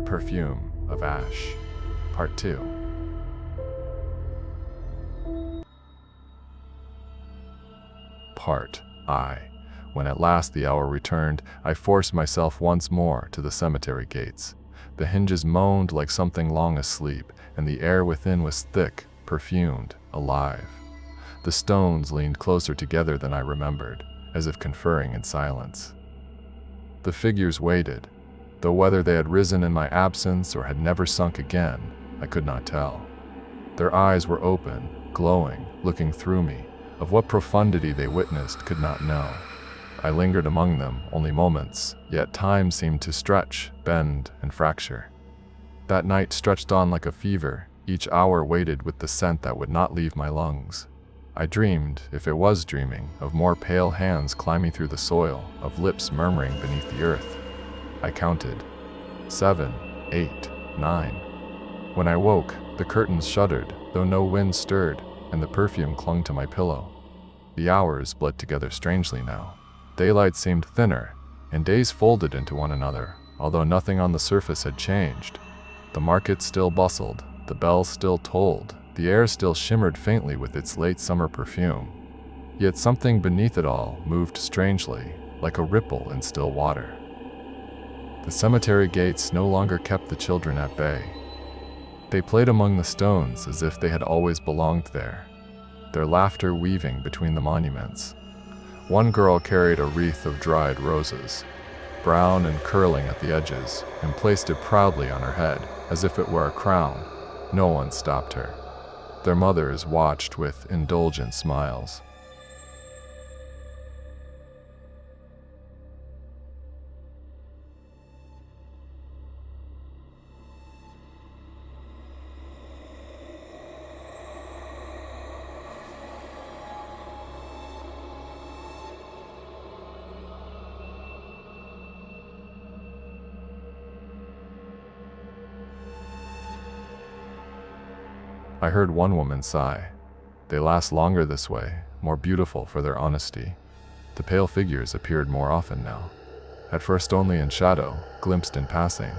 The Perfume of Ash, Part 2. Part I. When at last the hour returned, I forced myself once more to the cemetery gates. The hinges moaned like something long asleep, and the air within was thick, perfumed, alive. The stones leaned closer together than I remembered, as if conferring in silence. The figures waited, though whether they had risen in my absence or had never sunk again, I could not tell. Their eyes were open, glowing, looking through me. Of what profundity they witnessed could not know. I lingered among them only moments, yet time seemed to stretch, bend, and fracture. That night stretched on like a fever, each hour waited with the scent that would not leave my lungs. I dreamed, if it was dreaming, of more pale hands climbing through the soil, of lips murmuring beneath the earth. I counted. 7, 8, 9. When I woke, the curtains shuddered, though no wind stirred, and the perfume clung to my pillow. The hours bled together strangely now. Daylight seemed thinner, and days folded into one another, although nothing on the surface had changed. The market still bustled, the bells still tolled, the air still shimmered faintly with its late summer perfume. Yet something beneath it all moved strangely, like a ripple in still water. The cemetery gates no longer kept the children at bay. They played among the stones as if they had always belonged there, their laughter weaving between the monuments. One girl carried a wreath of dried roses, brown and curling at the edges, and placed it proudly on her head, as if it were a crown. No one stopped her. Their mothers watched with indulgent smiles. I heard one woman sigh. They last longer this way, more beautiful for their honesty. The pale figures appeared more often now. At first only in shadow, glimpsed in passing.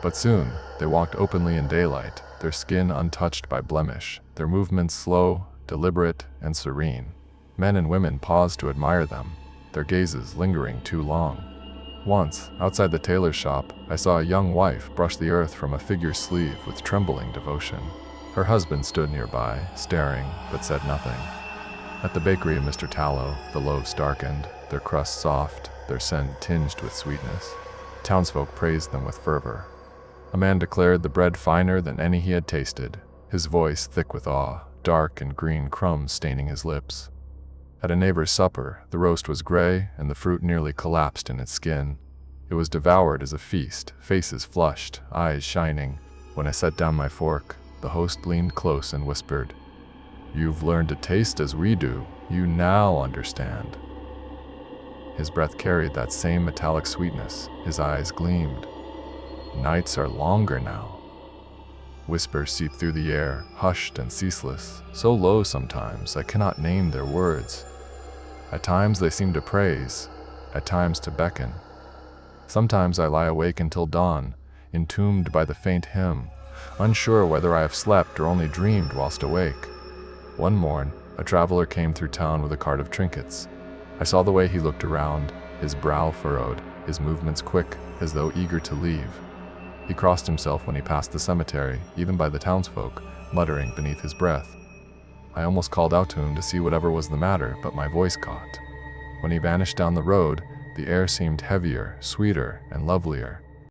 But soon, they walked openly in daylight, their skin untouched by blemish, their movements slow, deliberate, and serene. Men and women paused to admire them, their gazes lingering too long. Once, outside the tailor's shop, I saw a young wife brush the earth from a figure's sleeve with trembling devotion. Her husband stood nearby, staring, but said nothing. At the bakery of Mr. Tallow, the loaves darkened, their crust soft, their scent tinged with sweetness. Townsfolk praised them with fervor. A man declared the bread finer than any he had tasted, his voice thick with awe, dark and green crumbs staining his lips. At a neighbor's supper, the roast was gray and the fruit nearly collapsed in its skin. It was devoured as a feast, faces flushed, eyes shining. When I set down my fork, the host leaned close and whispered, "You've learned to taste as we do. You now understand." His breath carried that same metallic sweetness. His eyes gleamed. Nights are longer now. Whispers seep through the air, hushed and ceaseless, so low sometimes I cannot name their words. At times they seem to praise, at times to beckon. Sometimes I lie awake until dawn, entombed by the faint hymn, unsure whether I have slept or only dreamed whilst awake. One morn, a traveler came through town with a cart of trinkets. I saw the way he looked around, his brow furrowed, his movements quick, as though eager to leave. He crossed himself when he passed the cemetery, even by the townsfolk, muttering beneath his breath. I almost called out to him to see whatever was the matter, but my voice caught. When he vanished down the road, the air seemed heavier, sweeter, and lovelier.